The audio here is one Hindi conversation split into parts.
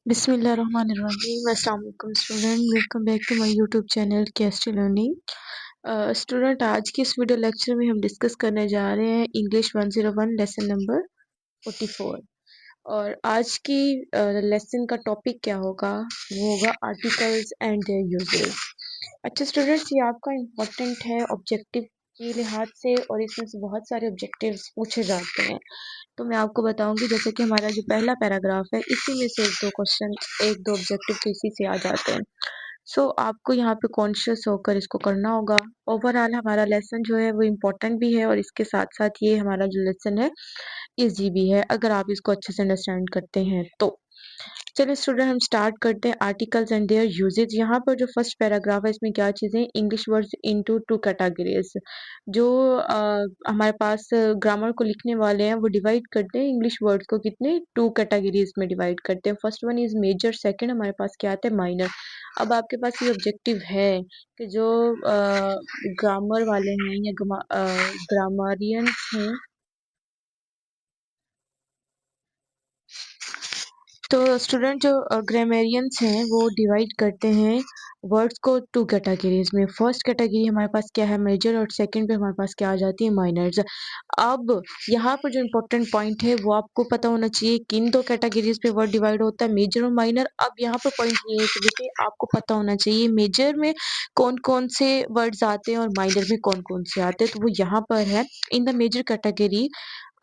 बिस्मिल्लाहिर्रहमानिर्रहीम। अस्सलाम वालेकुम student, welcome back to my YouTube channel KST learning. Student, आज की इस वीडियो लेक्चर में हम डिस्कस करने जा रहे हैं इंग्लिश 101 लेसन नंबर 44। और आज की लेसन का टॉपिक क्या होगा, वो होगा आर्टिकल्स एंड देयर यूजेस। अच्छा स्टूडेंट्स, ये आपका इम्पोर्टेंट है ऑब्जेक्टिव के लिहाज से, और इसमें से बहुत सारे ऑब्जेक्टिव्स पूछे जाते हैं। तो मैं आपको बताऊंगी, जैसे कि हमारा जो पहला पैराग्राफ है, इसी में से एक दो क्वेश्चन, एक दो ऑब्जेक्टिव तो इसी से आ जाते हैं। सो आपको यहाँ पे कॉन्शियस होकर इसको करना होगा। ओवरऑल हमारा लेसन जो है वो इम्पोर्टेंट भी है, और इसके साथ साथ ये हमारा जो लेसन है इजी भी है, अगर आप इसको अच्छे से अंडरस्टैंड करते हैं तो। चलिए स्टूडेंट, हम स्टार्ट करते हैं आर्टिकल्स एंड देयर यूजेज। यहाँ पर जो फर्स्ट पैराग्राफ है, इसमें क्या चीज़ें, English words into two categories. जो हमारे पास ग्रामर को लिखने वाले हैं वो डिवाइड करते हैं इंग्लिश वर्ड्स को कितने, टू कैटेगरीज में डिवाइड करते हैं। First one is major, second हमारे पास क्या आता है, माइनर। अब आपके पास ये ऑब्जेक्टिव है कि जो ग्रामर वाले हैं या ग्रामरियंस हैं, तो स्टूडेंट जो ग्रामेरियंस हैं वो डिवाइड करते हैं वर्ड्स को टू कैटेगरीज में। फर्स्ट कैटेगरी हमारे पास क्या है, मेजर, और सेकंड पे हमारे पास क्या आ जाती है, माइनर्स। अब यहाँ पर जो इम्पोर्टेंट पॉइंट है वो आपको पता होना चाहिए, किन दो कैटेगरीज पे वर्ड डिवाइड होता है, मेजर और माइनर। अब यहाँ पर पॉइंट ये है कि जैसे आपको पता होना चाहिए मेजर में कौन कौन से वर्ड्स आते हैं और माइनर में कौन कौन से आते हैं, तो वो यहाँ पर है। In the major category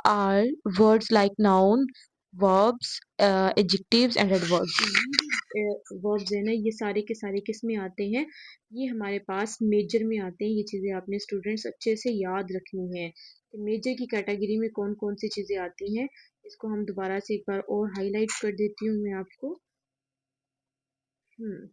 are words like noun, verbs, adjectives and adverbs। Verbs है ना, ये सारे के सारे किस में आते हैं, ये हमारे पास मेजर में आते हैं। ये चीज़ें आपने स्टूडेंट्स अच्छे से याद रखनी है कि मेजर की कैटेगरी में कौन कौन सी चीज़ें आती हैं। इसको हम दोबारा से एक बार और हाईलाइट कर देती हूँ मैं आपको। हम्म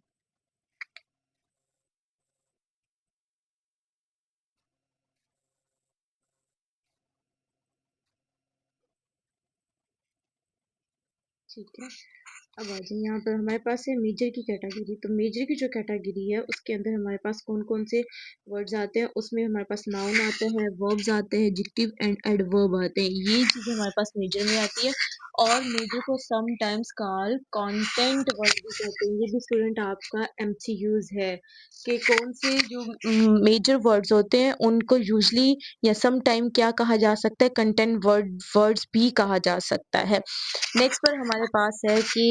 ठीक है, अब आ जाइए यहाँ पर हमारे पास है मेजर की कैटेगरी। तो मेजर की जो कैटेगरी है उसके अंदर हमारे पास कौन कौन से वर्ड्स आते हैं, उसमें हमारे पास नाउन आते हैं, वर्ब्स आते हैं, एडजेक्टिव एंड एडवर्ब आते हैं। ये चीज़ें हमारे पास मेजर में आती है। और मेजर को समटाइम्स कॉल कंटेंट वर्ड भी कहते हैं। ये भी स्टूडेंट आपका एमसीक्यूज है कि कौन से जो मेजर वर्ड्स होते हैं उनको यूजली या सम टाइम क्या कहा जा सकता है, कंटेंट वर्ड्स भी कहा जा सकता है। नेक्स्ट पर हमारे पास है कि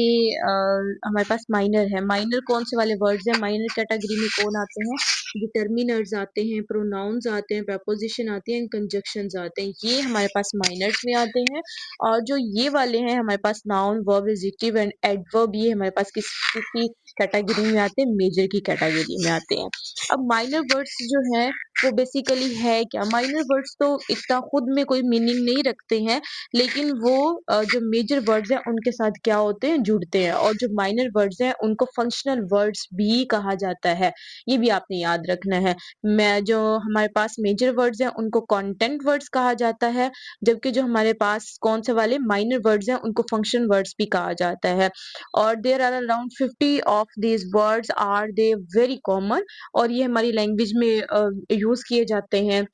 हमारे पास माइनर है। माइनर कौन से वाले वर्ड्स हैं, माइनर कैटेगरी में कौन आते हैं, डिटर्मिनर्स आते हैं, प्रोनाउंस आते हैं, प्रपोजिशन आती हैं, कंजक्शंस आते हैं। ये हमारे पास माइनर्स में आते हैं। और जो ये वाले हैं हमारे पास noun, verb, adjective and adverb, ये हमारे पास किसी कैटेगरी में आते हैं, मेजर की कैटेगरी में आते हैं। अब माइनर वर्ड्स जो है वो बेसिकली है क्या, माइनर वर्ड्स तो इतना खुद में कोई मीनिंग नहीं रखते हैं, लेकिन वो जो मेजर वर्ड्स हैं उनके साथ क्या होते हैं, जुड़ते हैं। और जो माइनर वर्ड्स हैं उनको फंक्शनल वर्ड्स भी कहा जाता है, ये भी आपने याद रखना है। मैं जो हमारे पास मेजर वर्ड्स हैं उनको कंटेंट वर्ड्स कहा जाता है, जबकि जो हमारे पास कौन से वाले माइनर वर्ड्स हैं उनको फंक्शन वर्ड्स भी कहा जाता है। और there are around 50 of these words are they very common, और ये हमारी लैंग्वेज में यूज किए जाते हैं।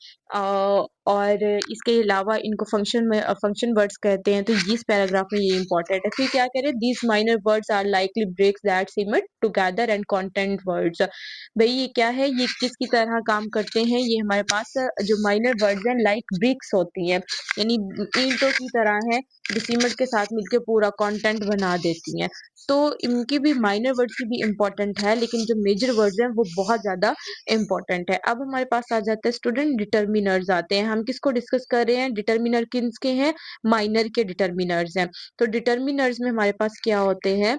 और इसके अलावा इनको फंक्शन वर्ड्स कहते हैं। तो इस पैराग्राफ में ये इंपॉर्टेंट है। फिर क्या कह रहे हैं, these minor words are likely breaks that similar together and content words. भाई ये क्या है, ये किसकी तरह काम करते हैं, ये हमारे पास जो माइनर वर्ड्स हैं लाइक ब्रिक्स होती हैं, यानी ईंटों की तरह है, जो सीमेंट के साथ मिलकर पूरा कंटेंट बना देती हैं। तो इनकी भी माइनर वर्ड्स की भी इम्पोर्टेंट है, लेकिन जो मेजर वर्ड्स हैं वो बहुत ज्यादा इम्पोर्टेंट है। अब हमारे पास आ जाता है स्टूडेंट डिटर्मिनर्स आते हैं। हम किसको डिस्कस कर रहे हैं, डिटर्मिनर किसके हैं, माइनर के डिटर्मिनर्स हैं। तो डिटर्मिनर्स में हमारे पास क्या होते हैं,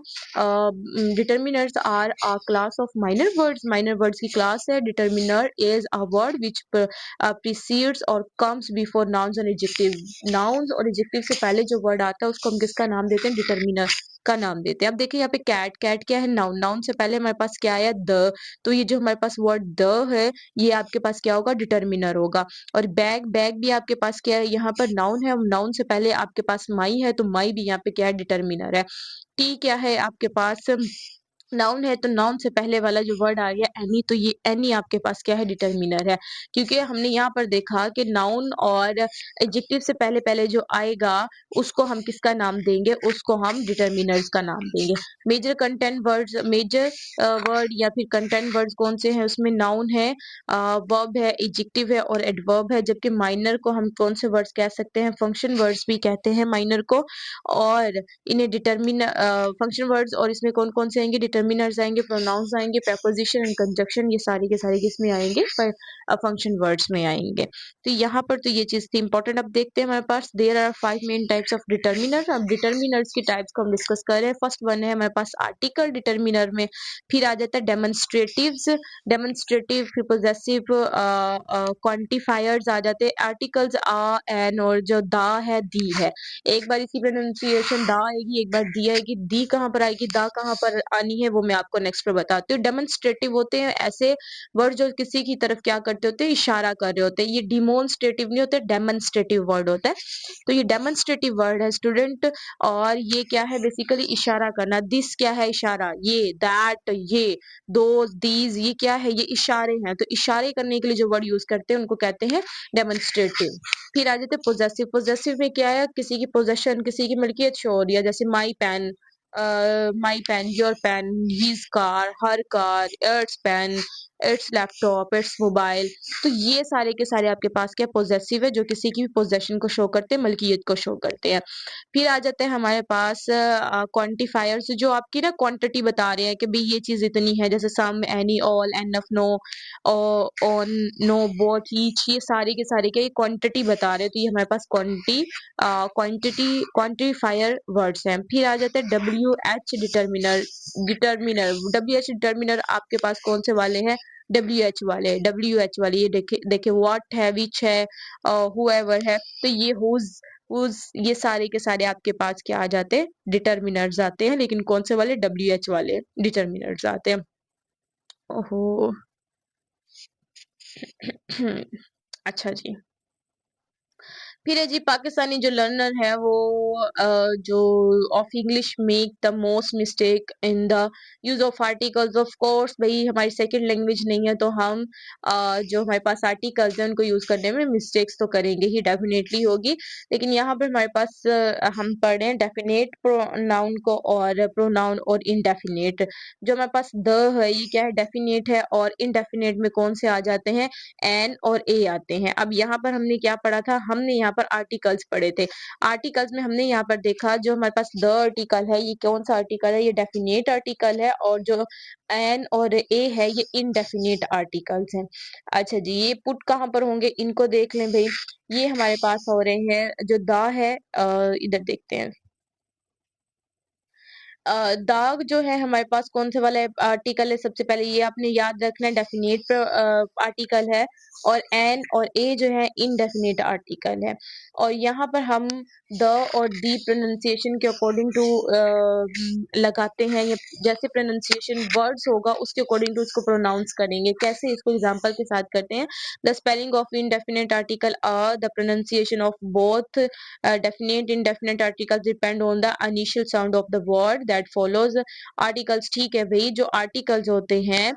determiners are a class of minor words. Minor words की क्लास है। Determiner is a word which precedes और comes before nouns and adjective. Nouns और एडजेक्टिव से पहले जो वर्ड आता है उसको हम किसका नाम देते हैं, डिटर्मिनर का नाम देते हैं। अब देखिए यहाँ पे कैट, कैट क्या है, नाउन। नाउन से पहले हमारे पास क्या आया, द। तो ये जो हमारे पास वर्ड द है, ये आपके पास क्या होगा, डिटर्मिनर होगा। और बैग, बैग भी आपके पास क्या है, यहाँ पर नाउन है, नाउन से पहले आपके पास माई है, तो माई भी यहाँ पे क्या है, डिटर्मिनर है। टी क्या है आपके पास, नाउन है तो नाउन से पहले वाला जो वर्ड आ गया एनी, तो ये एनी आपके पास क्या है, डिटर्मिनर है। क्योंकि हमने यहाँ पर देखा कि नाउन और एडजेक्टिव से पहले पहले जो आएगा उसको हम किसका नाम देंगे, उसको हम डिटर्मिनर्स का नाम देंगे। Major content words, major word या फिर कंटेंट वर्ड्स कौन से हैं, उसमें नाउन है, वर्ब है, एडजेक्टिव है और एडवर्ब है। जबकि माइनर को हम कौन से वर्ड्स कह सकते हैं, फंक्शन वर्ड्स भी कहते हैं माइनर को। और इन्हें फंक्शन वर्ड्स, और इसमें कौन कौन से आएंगे, डिटर्मिनर्स आएंगे, प्रोनाउंस आएंगे, preposition एंड कंजक्शन, ये सारी के सारे किसमें आएंगे, फंक्शन वर्ड्स में आएंगे। तो यहाँ पर तो ये चीज थी इंपॉर्टेंट। अब देखते हैं हमारे पास there are 5 main types of determiner. अब डिटर्मिनर्स की टाइप्स को हम डिस्कस कर रहे हैं। फर्स्ट वन है हमारे पास आर्टिकल डिटर्मिनर में, फिर आ जाता है डेमोन्स्ट्रेटिव्स, डेमोन्स्ट्रेटिव, फिर पोजेसिव, क्वांटिफायर्स आ जाते हैं। आर्टिकल्स आ, एन और जो दा है, दी है। एक बार इसकी प्रोनाउंसिएशन दा आएगी, एक बार दी आएगी। दी कहाँ पर आएगी, दा कहाँ पर आनी है, वो मैं आपको नेक्स्ट पर बताती हूँ। डेमोन्स्ट्रेटिव होते हैं ऐसे वर्ड जो किसी की तरफ क्या करते होते हैं, इशारा कर रहे होते हैं। ये डिमोन्स्ट्रेटिव नहीं होते, डेमोन्स्ट्रेटिव वर्ड होता है। तो ये डेमोन्स्ट्रेटिव वर्ड है स्टूडेंट, और ये क्या है, बेसिकली इशारा करना। दिस क्या है, इशारा। ये, दैट, ये, दोज, दीज, ये क्या है, ये इशारे हैं। तो इशारे करने के लिए जो वर्ड यूज करते हैं उनको कहते हैं डेमोन्स्ट्रेटिव। फिर आ जाते हैं पोजेसिव। पोजेसिव में क्या है, किसी की पोजेशन, किसी की मिल्कियत शो हो रही है। जैसे my pen, your pen, his car, her car, its pen, its laptop, its mobile. तो ये सारे के सारे आपके पास क्या पोजेसिव है, जो किसी की भी पोजेशन को शो करते हैं, मलकियत को शो करते हैं। फिर आ जाते हैं हमारे पास क्वांटिफायर्स, जो आपकी ना क्वांटिटी बता रहे हैं कि भाई ये चीज इतनी है। जैसे some, any, all, enough, no, on, no, both, each, ये सारे के सारे क्या, ये क्वांटिटी बता रहे हैं। तो ये हमारे पास क्वांटिटी क्वांटिफायर वर्ड्स हैं। फिर आ जाते हैं W H determiner. W H determiner आपके पास कौन से वाले हैं, डब्ल्यू एच वाले। ये देखे देखे, व्हाट है, विच है, हुएवर है। तो ये हुज, ये सारे के सारे आपके पास क्या आ जाते हैं, डिटर्मिनर्स आते हैं। लेकिन कौन से वाले, डब्ल्यू एच वाले डिटर्मिनर्स आते हैं। ओहो। अच्छा जी। फिर है जी, पाकिस्तानी जो लर्नर है वो जो of English make the most mistake in the use of articles. Of course भाई हमारी सेकंड लैंग्वेज नहीं है, तो हम जो हमारे पास आर्टिकल्स हैं उनको यूज करने में मिस्टेक्स तो करेंगे ही, डेफिनेटली होगी। लेकिन यहाँ पर हमारे पास हम पढ़ रहे हैं डेफिनेट प्रोनाउन को और प्रोनाउन और इनडेफिनेट। जो हमारे पास द है, ये क्या है, डेफिनेट है। और इनडेफिनेट में कौन से आ जाते हैं, एन और ए आते हैं। अब यहाँ पर हमने क्या पढ़ा था, हमने यहाँ पर आर्टिकल्स पढ़े थे। आर्टिकल्स में हमने यहाँ पर देखा जो हमारे पास द आर्टिकल है, ये कौन सा आर्टिकल है, ये डेफिनेट आर्टिकल है। और जो एन और ए है, ये इनडेफिनेट आर्टिकल्स हैं। अच्छा जी, ये पुट कहाँ पर होंगे, इनको देख लें भाई। ये हमारे पास हो रहे हैं, जो द है, इधर देखते हैं। दाग जो है हमारे पास कौन से वाला आर्टिकल है, सबसे पहले ये आपने याद रखना है, डेफिनेट आर्टिकल है। और एन और ए जो है इनडेफिनेट आर्टिकल है। और यहाँ पर हम द और दी प्रोनाउंसिएशन के अकॉर्डिंग टू लगाते हैं, या जैसे प्रोनाउंसिएशन वर्ड्स होगा उसके अकॉर्डिंग टू उसको प्रोनाउंस करेंगे। कैसे, इसको एग्जांपल के साथ करते हैं। The spelling of indefinite article are, the pronunciation of both definite indefinite articles depend on the initial sound of the word that follows articles। ठीक है भाई, जो articles होते हैं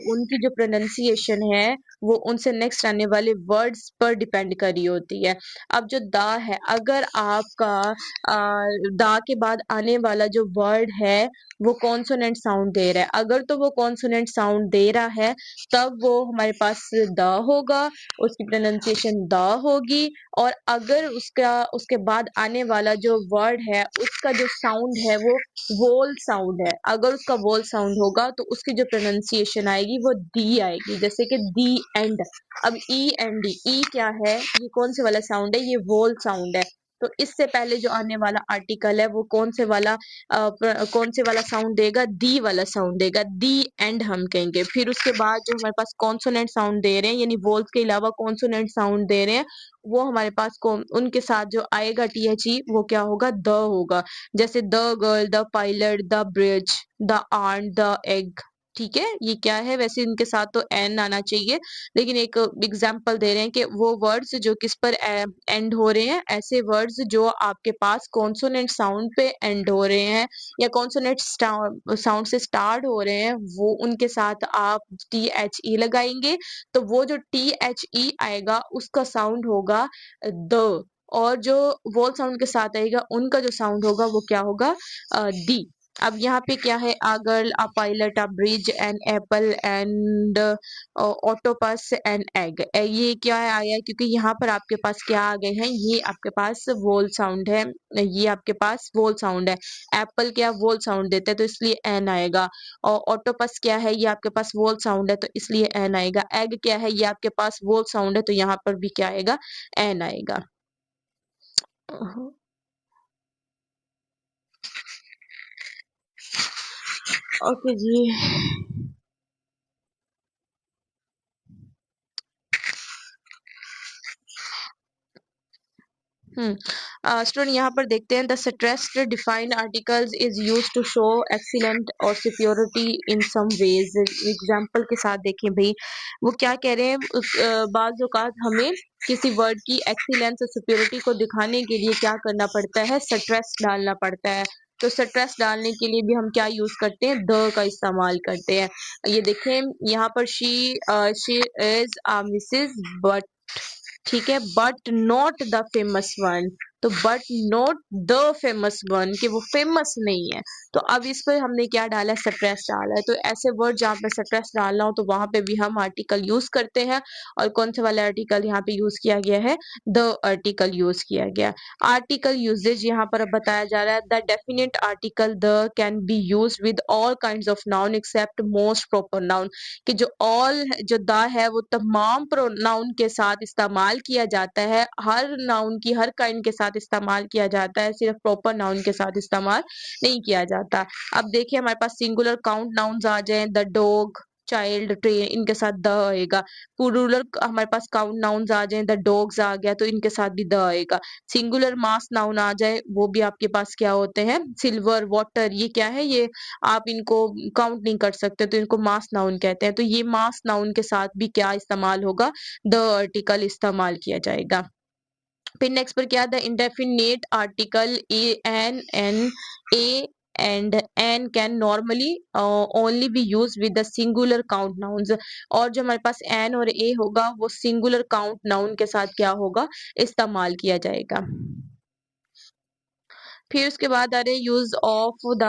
उनकी जो pronunciation है वो उनसे नेक्स्ट आने वाले वर्ड्स पर डिपेंड कर रही होती है। अब जो दा है, अगर आपका दा के बाद आने वाला जो वर्ड है वो कॉन्सोनेंट साउंड दे रहा है, अगर तो वो कॉन्सोनेंट साउंड दे रहा है तब वो हमारे पास द होगा, उसकी प्रोनाउंसिएशन द होगी। और अगर उसके बाद आने वाला जो वर्ड है उसका जो साउंड है वो वोल साउंड है, अगर उसका वोल साउंड होगा तो उसकी जो प्रोनाउंसिएशन आएगी वो दी आएगी। जैसे कि दी एंड। अब ई एंड डी, ई क्या है, ये कौन से वाला साउंड है, ये वोल साउंड है। तो इससे पहले जो आने वाला आर्टिकल है वो कौन से वाला साउंड देगा, दी वाला साउंड देगा, दी एंड हम कहेंगे। फिर उसके बाद जो हमारे पास कॉन्सोनेंट साउंड दे रहे हैं, यानी वोल्स के अलावा कॉन्सोनेंट साउंड दे रहे हैं, वो हमारे पास कौन, उनके साथ जो आएगा टी वो क्या होगा, द होगा। जैसे the girl, the pilot, the bridge, the art, the egg. ठीक है, ये क्या है, वैसे इनके साथ तो एन आना चाहिए, लेकिन एक एग्जाम्पल दे रहे हैं कि वो वर्ड्स जो किस पर एंड हो रहे हैं, ऐसे वर्ड्स जो आपके पास कॉन्सोनेंट साउंड पे एंड हो रहे हैं या कॉन्सोनेंट साउंड से स्टार्ट हो रहे हैं, वो उनके साथ आप टी एच ई लगाएंगे, तो वो जो टी एच ई आएगा उसका साउंड होगा द, और जो वोल साउंड के साथ आएगा उनका जो साउंड होगा वो क्या होगा, दी। अब यहाँ पे क्या है, a girl, a pilot, a bridge, an apple and octopus and egg। ये क्या है आया है, क्योंकि यहाँ पर आपके पास क्या आ गए हैं, ये आपके पास वोल साउंड है, ये आपके पास वोल साउंड है। एप्पल क्या वोल साउंड देता है तो इसलिए एन आएगा, और ऑक्टोपस क्या है, ये आपके पास वोल साउंड है तो इसलिए एन आएगा। एग क्या है, ये आपके पास वोल साउंड है तो यहाँ पर भी क्या आएगा, एन आएगा। ओके जी। स्टूडेंट यहाँ पर देखते हैं, the stressed defined articles is use to show excellent और security in some ways. Example के साथ देखें भाई, वो क्या कह रहे हैं, बाज औकात हमें किसी वर्ड की एक्सीलेंस और सिक्योरिटी को दिखाने के लिए क्या करना पड़ता है, स्ट्रेस डालना पड़ता है। तो स्ट्रेस डालने के लिए भी हम क्या यूज करते हैं, द का इस्तेमाल करते हैं। ये देखें यहाँ पर शी इज मिसेस बट, ठीक है, but not the famous one, तो but not the famous one, कि वो फेमस नहीं है। तो अब इस पर हमने क्या डाला है, स्ट्रेस डाला है। तो ऐसे वर्ड जहाँ पे स्ट्रेस डालना हो तो वहां पे भी हम आर्टिकल यूज करते हैं। और कौन से वाला आर्टिकल यहाँ पे यूज किया गया है, द आर्टिकल यूज किया गया। आर्टिकल यूजेज यहाँ पर अब बताया जा रहा है, the definite article the can be use with all kind of noun except most proper noun, कि जो ऑल जो द है वो तमाम प्रोनाउन के साथ इस्तेमाल किया जाता है, हर नाउन की हर काइंड के साथ इस्तेमाल किया जाता है, सिर्फ प्रॉपर नाउन के साथ इस्तेमाल नहीं किया जाता। अब देखिए हमारे पास सिंगुलर काउंट नाउन्स आ जाए, द डॉग, चाइल्ड, ट्रेन, इनके साथ द आएगा। प्लूरल हमारे पास काउंट नाउन्स आ जाए, द डॉग्स आ गया तो इनके साथ भी द आएगा। सिंगुलर मास नाउन आ जाए, वो भी आपके पास क्या होते हैं, सिल्वर, वाटर, ये क्या है, ये आप इनको काउंट नहीं कर सकते तो इनको मास नाउन कहते हैं। तो ये मास नाउन के साथ भी क्या इस्तेमाल होगा, द आर्टिकल इस्तेमाल किया जाएगा। फिर नेक्स्ट पर क्या, the indefinite article an a and an can normally only be use with the singular count nouns. और जो हमारे पास एन और ए होगा वो सिंगुलर काउंट नाउन के साथ क्या होगा, इस्तेमाल किया जाएगा। फिर उसके बाद आ रहे use of the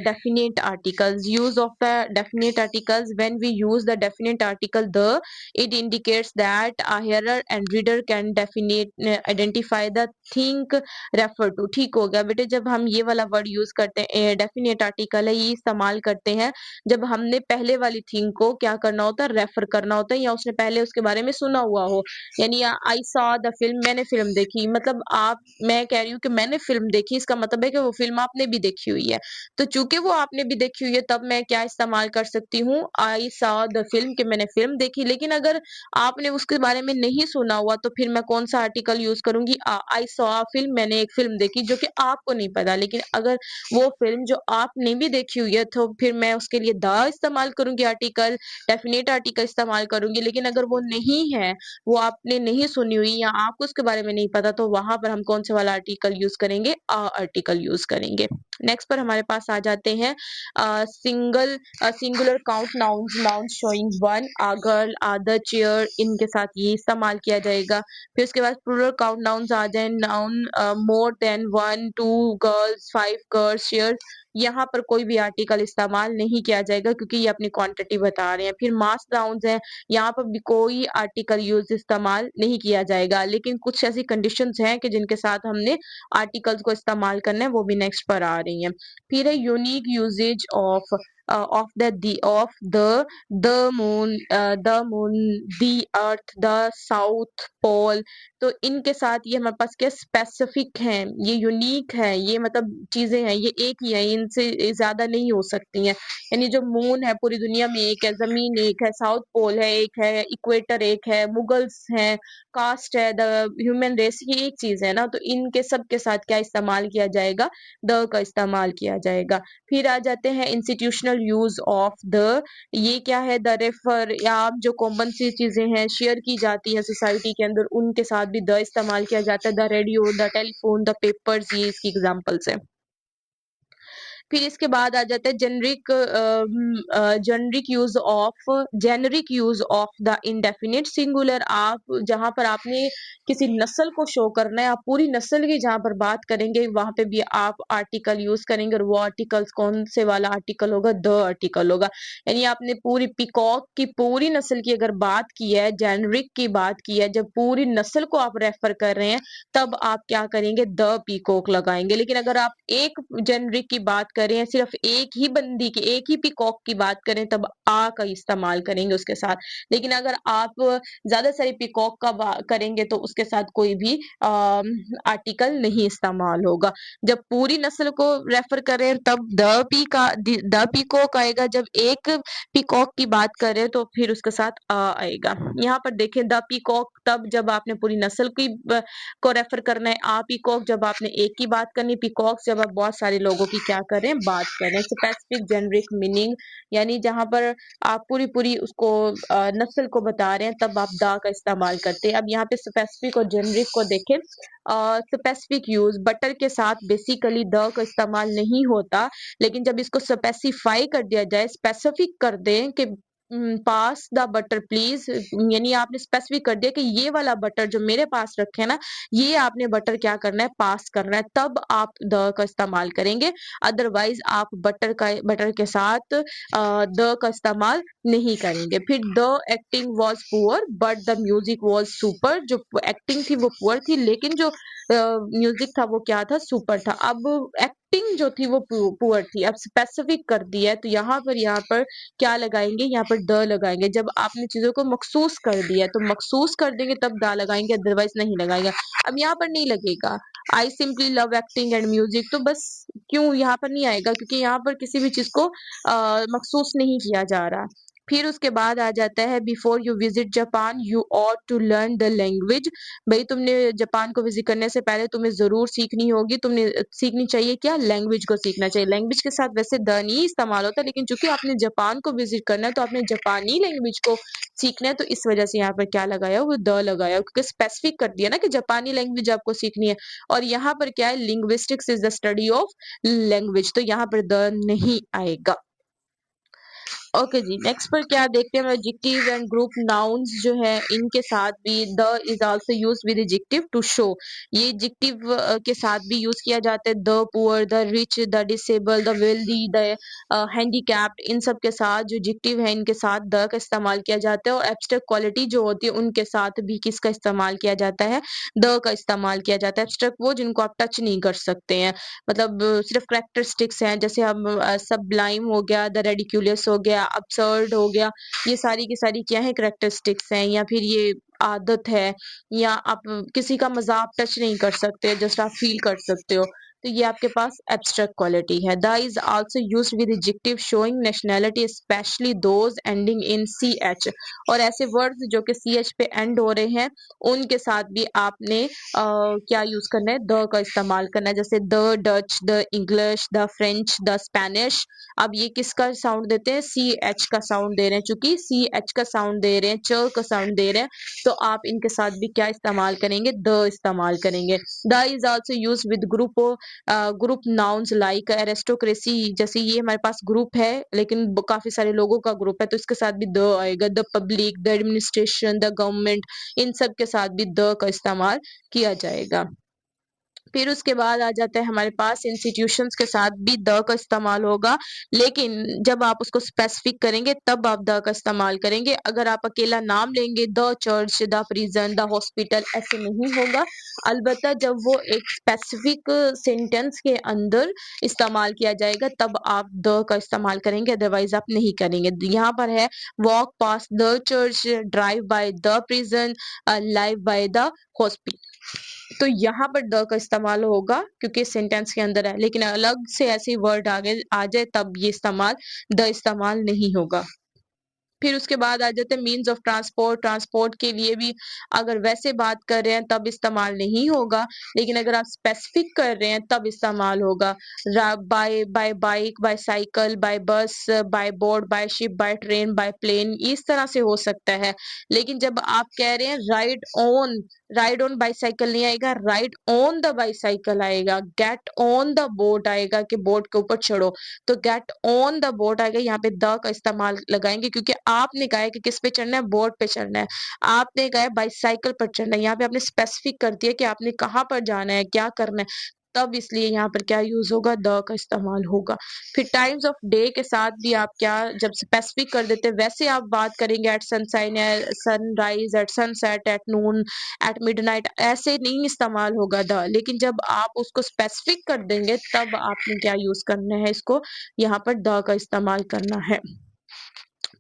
definite articles. Use of the definite articles, when we use the definite article the, it indicates that a hearer and reader can definite identify the thing refer to. ठीक हो गया बेटे, जब हम ये वाला वर्ड यूज करते हैं, डेफिनेट आर्टिकल है, ये इस्तेमाल करते हैं जब हमने पहले वाली थिंग को क्या करना होता है, रेफर करना होता है, या उसने पहले उसके बारे में सुना हुआ हो। यानी आई सॉ द फिल्म, मैंने फिल्म देखी, मतलब आप, मैं कह रही हूँ कि मैंने फिल्म देखी, इसका मतलब है कि वो फिल्म आपने भी देखी हुई है। तो चूंकि वो आपने भी देखी हुई है तब मैं क्या इस्तेमाल कर सकती हूँ, आई सॉ द फिल्म, कि मैंने फिल्म देखी। लेकिन अगर आपने उसके बारे में नहीं सुना हुआ तो फिर मैं कौन सा आर्टिकल यूज करूंगी, आई सॉ अ फिल्म, मैंने एक फिल्म देखी, जो कि आपको नहीं पता। लेकिन अगर वो फिल्म जो आपने भी देखी हुई है तो फिर मैं उसके लिए द इस्तेमाल करूंगी, आर्टिकल, डेफिनेट आर्टिकल इस्तेमाल करूंगी। लेकिन अगर वो नहीं है, वो आपने नहीं सुनी हुई या आपको उसके बारे में नहीं पता, तो वहां पर हम कौन से वाला आर्टिकल यूज करेंगे, आ आर्टिकल यूज करेंगे। नेक्स्ट पर हमारे पास आ जाते हैं singular count nouns, noun showing one, a girl, other, chair, इनके साथ ये इस्तेमाल किया जाएगा। फिर उसके बाद प्लूरल काउंट नाउन्स आ जाए, noun more than one, two girls, five girls, chair, यहाँ पर कोई भी आर्टिकल इस्तेमाल नहीं किया जाएगा क्योंकि ये अपनी क्वांटिटी बता रहे हैं। फिर मास नाउन्स है, यहाँ पर भी कोई आर्टिकल यूज इस्तेमाल नहीं किया जाएगा। लेकिन कुछ ऐसी कंडीशंस हैं कि जिनके साथ हमने आर्टिकल्स को इस्तेमाल करना है, वो भी नेक्स्ट पर आ रही हैं। फिर है unique uses of of the moon, the moon, the earth, the south pole. तो इनके साथ ये हमारे पास क्या स्पेसिफिक हैं, ये यूनिक है, ये मतलब चीजें हैं, ये एक ही है, इनसे ज्यादा नहीं हो सकती हैं। यानी जो मून है पूरी दुनिया में एक है, जमीन एक है, साउथ पोल है एक है, इक्वेटर एक है, मुगल्स हैं, कास्ट है, द ह्यूमन रेस, ये एक चीज है ना। तो इनके सब के साथ क्या इस्तेमाल किया जाएगा, द का इस्तेमाल किया जाएगा। फिर आ जाते हैं इंस्टीट्यूशनल यूज ऑफ द। ये क्या है, द रेफर, या आप जो कॉमन सी चीजें हैं शेयर की जाती है सोसाइटी के अंदर, उनके साथ भी द इस्तेमाल किया जाता है। The radio, the telephone, the papers, ये इसकी एग्जांपल्स है। फिर इसके बाद आ जाता है generic use of the indefinite singular. आप जहां पर आपने किसी नस्ल को शो करना है, आप पूरी नस्ल की जहां पर बात करेंगे, वहां पे भी आप आर्टिकल यूज करेंगे, और वो आर्टिकल्स कौन से वाला आर्टिकल होगा, द आर्टिकल होगा। यानी आपने पूरी पीकॉक की पूरी नस्ल की अगर बात की है, जेनरिक की बात की है, जब पूरी नस्ल को आप रेफर कर रहे हैं, तब आप क्या करेंगे, द पीकॉक लगाएंगे। लेकिन अगर आप एक जेनरिक की बात करें, सिर्फ एक ही बंदी की, एक ही पीकॉक की बात करें, तब आ का इस्तेमाल करेंगे उसके साथ। लेकिन अगर आप ज्यादा सारी पीकॉक का करेंगे, तो उसके साथ कोई भी आर्टिकल नहीं इस्तेमाल होगा। जब पूरी नस्ल को रेफर करें, तब द पीकॉक आएगा। जब एक पीकॉक की बात करें, तो फिर उसके साथ आ आएगा। यहाँ पर देखें, द पीकॉक तब जब आपने पूरी नस्ल की को रेफर करना है, आ पीकॉक जब आपने एक की बात करनी, पीकॉक्स जब आप बहुत सारे लोगों की क्या करें, बात करें। स्पेसिफिक जेनरिक मीनिंग, यानी जहां पर आप पूरी पूरी उसको नस्ल को बता रहे हैं, तब आप दा का इस्तेमाल करते हैं। अब यहाँ पे स्पेसिफिक और जेनरिक को देखें। स्पेसिफिक यूज, बटर के साथ बेसिकली द का इस्तेमाल नहीं होता, लेकिन जब इसको स्पेसिफाई कर दिया जाए, स्पेसिफिक कर दें कि पास द बटर प्लीज, यानी आपने स्पेसिफिक कर दिया कि ये वाला बटर जो मेरे पास रखे है ना, ये आपने बटर क्या करना है, पास करना है, तब आप द का इस्तेमाल करेंगे। अदरवाइज आप बटर के साथ द का इस्तेमाल नहीं करेंगे। फिर the acting was poor but the music was super. जो एक्टिंग थी वो पुअर थी, लेकिन जो म्यूजिक था वो क्या था, सुपर था। अब एक्टिंग जो थी वो पुअर थी, अब स्पेसिफिक कर दिया है, तो यहाँ पर क्या लगाएंगे, यहाँ पर द लगाएंगे। जब आपने चीजों को मखसूस कर दिया, तो मखसूस कर देंगे तब दा लगाएंगे, अदरवाइज नहीं लगाएंगे। अब यहाँ पर नहीं लगेगा I simply love acting and music, तो बस क्यों यहाँ पर नहीं आएगा, क्योंकि यहाँ पर किसी भी चीज को मखसूस नहीं किया जा रहा। फिर उसके बाद आ जाता है, before you visit Japan you ought to learn the language. भाई तुमने जापान को विजिट करने से पहले तुम्हें जरूर सीखनी होगी, तुमने सीखनी चाहिए क्या, लैंग्वेज को सीखना चाहिए। लैंग्वेज के साथ वैसे द नहीं इस्तेमाल होता, लेकिन चूंकि आपने जापान को विजिट करना है, तो आपने जापानी लैंग्वेज को सीखना है, तो इस वजह से यहाँ पर क्या लगाया, वो द लगाया, क्योंकि स्पेसिफिक कर दिया ना कि जापानी लैंग्वेज आपको सीखनी है। और यहाँ पर क्या है, linguistics is the study of language, तो यहाँ पर द नहीं आएगा। ओके जी, नेक्स्ट पर क्या देखते हैं, एडजेक्टिव एंड ग्रुप नाउन्स जो है, इनके साथ भी the is also use with adjective to show. ये एडजेक्टिव के साथ भी यूज किया जाता है। The poor, the rich, the disable, the wealthy, the handicapped, इन सब के साथ जो एडजेक्टिव है, इनके साथ द का इस्तेमाल किया जाता है। और एब्स्ट्रैक्ट क्वालिटी जो होती है, उनके साथ भी किसका इस्तेमाल किया जाता है, द का इस्तेमाल किया जाता है। एब्स्ट्रैक्ट वो जिनको आप टच नहीं कर सकते हैं, मतलब सिर्फ करेक्टरिस्टिक्स हैं, जैसे हम सबलाइम हो गया, द रेडिकुलस हो गया, absurd हो गया, ये सारी की सारी क्या है, करेक्टरिस्टिक्स हैं, या फिर ये आदत है, या आप किसी का मजाक टच नहीं कर सकते, जस्ट आप फील कर सकते हो, तो ये आपके पास एब्स्ट्रैक्ट क्वालिटी है। The is also used with adjective showing nationality, especially those ending in C H. और ऐसे वर्ड्स जो कि सी एच पे एंड हो रहे हैं, उनके साथ भी आपने क्या यूज करना है, द का इस्तेमाल करना है। जैसे the Dutch, the English, the French, the Spanish. अब ये किसका साउंड देते हैं, सी एच का साउंड दे रहे हैं, चूंकि सी एच का साउंड दे रहे हैं, च का साउंड दे रहे हैं, तो आप इनके साथ भी क्या इस्तेमाल करेंगे, द इस्तेमाल करेंगे। The is also use with group nouns like aristocracy. जैसे ये हमारे पास ग्रुप है, लेकिन काफी सारे लोगों का ग्रुप है, तो इसके साथ भी द आएगा। The public, the administration, the government, इन सब के साथ भी द का इस्तेमाल किया जाएगा। फिर उसके बाद आ जाता है हमारे पास इंस्टीट्यूशंस के साथ भी द का इस्तेमाल होगा, लेकिन जब आप उसको स्पेसिफिक करेंगे तब आप द का इस्तेमाल करेंगे। अगर आप अकेला नाम लेंगे the church, the prison, the hospital, ऐसे नहीं होगा। अलबत्ता जब वो एक स्पेसिफिक सेंटेंस के अंदर इस्तेमाल किया जाएगा तब आप द का इस्तेमाल करेंगे, अदरवाइज आप नहीं करेंगे। यहाँ पर है walk pass the church, drive by the prison, live by the hospital. तो यहाँ पर द का इस्तेमाल होगा क्योंकि सेंटेंस के अंदर है, लेकिन अलग से ऐसी वर्ड आगे आ जाए तब ये इस्तेमाल द इस्तेमाल नहीं होगा। फिर उसके बाद आ जाते हैं मीन्स ऑफ ट्रांसपोर्ट। ट्रांसपोर्ट के लिए भी अगर वैसे बात कर रहे हैं तब इस्तेमाल नहीं होगा, लेकिन अगर आप स्पेसिफिक कर रहे हैं तब इस्तेमाल होगा। By by bike, by cycle, by bus, by boat, by ship, by train, by plane, इस तरह से हो सकता है। लेकिन जब आप कह रहे हैं राइड ऑन बाईसाइकिल नहीं आएगा, राइड ऑन द बाईसाइकिल आएगा। गेट ऑन द बोट आएगा कि बोट के ऊपर चढ़ो, तो गेट ऑन द बोट आएगा। यहाँ पे द का इस्तेमाल लगाएंगे क्योंकि आपने कहा है कि किस पे चढ़ना है, बोट पे चढ़ना है। आपने कहा है बाईसाइकिल पर चढ़ना है, यहाँ पे आपने स्पेसिफिक कर दिया कि आपने कहाँ पर जाना है, क्या करना है, तब इसलिए यहाँ पर क्या यूज होगा, द का इस्तेमाल होगा। फिर टाइम्स ऑफ डे के साथ भी आप क्या जब स्पेसिफिक कर देते हैं वैसे आप बात करेंगे at sunshine, sunrise, at sunset, at noon, at midnight, ऐसे नहीं इस्तेमाल होगा द। लेकिन जब आप उसको स्पेसिफिक कर देंगे तब आपने क्या यूज करना है, इसको यहाँ पर द का इस्तेमाल करना है।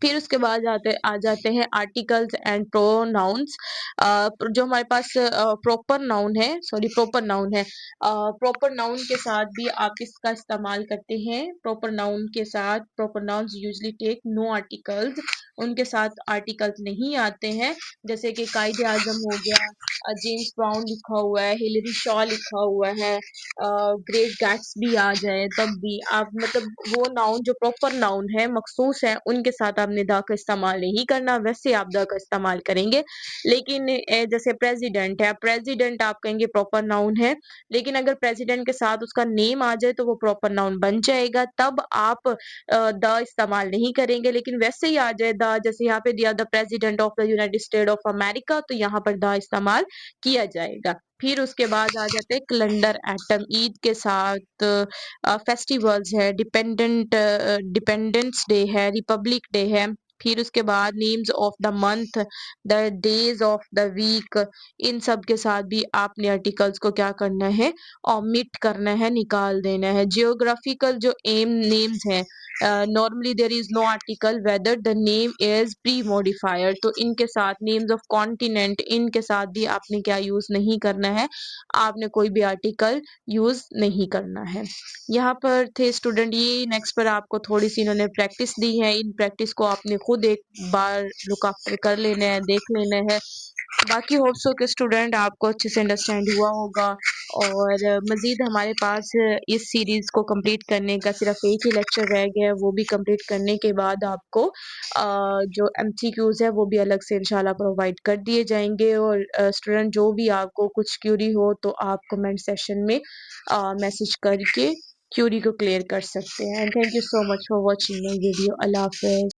फिर उसके बाद आ जाते हैं आर्टिकल्स एंड प्रोनाउंस। जो हमारे पास प्रॉपर नाउन है, प्रॉपर नाउन के साथ भी आप इसका इस्तेमाल करते हैं। प्रॉपर नाउन के साथ proper nouns usually take no articles, उनके साथ आर्टिकल्स नहीं आते हैं। जैसे कि कायदे आजम हो गया, जेम्स ब्राउन लिखा हुआ है, हिलरी शॉ लिखा हुआ है, ग्रेट गैट्सबी आ जाए तब भी आप मतलब वो नाउन जो प्रॉपर नाउन है, मखसूस है, उनके साथ आपने द का इस्तेमाल नहीं करना, वैसे आप द का इस्तेमाल करेंगे। लेकिन जैसे प्रेसिडेंट है, प्रेसिडेंट आप कहेंगे प्रॉपर नाउन है, लेकिन अगर प्रेसिडेंट के साथ उसका नेम आ जाए तो वो प्रॉपर नाउन बन जाएगा, तब आप द इस्तेमाल नहीं करेंगे। लेकिन वैसे ही आ जाए द, जैसे यहाँ पे दिया the president of the United state of America, तो यहाँ पर द इस्तेमाल किया जाएगा। फिर उसके बाद आ जाते हैं कैलेंडर एटम, ईद के साथ फेस्टिवल्स है, डिपेंडेंस डे है, रिपब्लिक डे है। फिर उसके बाद names of the month, the days of the week, इन सब के साथ भी आपने आर्टिकल्स को क्या करना है, ओमिट करना है, निकाल देना है। जियोग्राफिकल जो एम नेम्स हैं, normally there is no article whether the name is pre modifier, तो इनके साथ नेम्स ऑफ कॉन्टिनेंट, इनके साथ भी आपने क्या यूज नहीं करना है, आपने कोई भी आर्टिकल यूज नहीं करना है। यहाँ पर थे स्टूडेंट, ये नेक्स्ट पर आपको थोड़ी सी इन्होंने प्रैक्टिस दी है, इन प्रैक्टिस को आपने खुद एक बार लुक आफ्टर कर लेना है, देख लेना है। बाकी होप सो के स्टूडेंट आपको अच्छे से अंडरस्टैंड हुआ होगा। और मज़ीद हमारे पास इस सीरीज़ को कंप्लीट करने का सिर्फ एक ही लेक्चर रह गया है, वो भी कंप्लीट करने के बाद आपको जो एमसीक्यूज़ है वो भी अलग से इंशाल्लाह प्रोवाइड कर दिए जाएंगे। और स्टूडेंट जो भी आपको कुछ क्यूरी हो तो आप कमेंट सेशन में मैसेज करके क्यूरी को क्लियर कर सकते हैं। Thank you so much for watching my video. अल्लाह हाफ़िज़।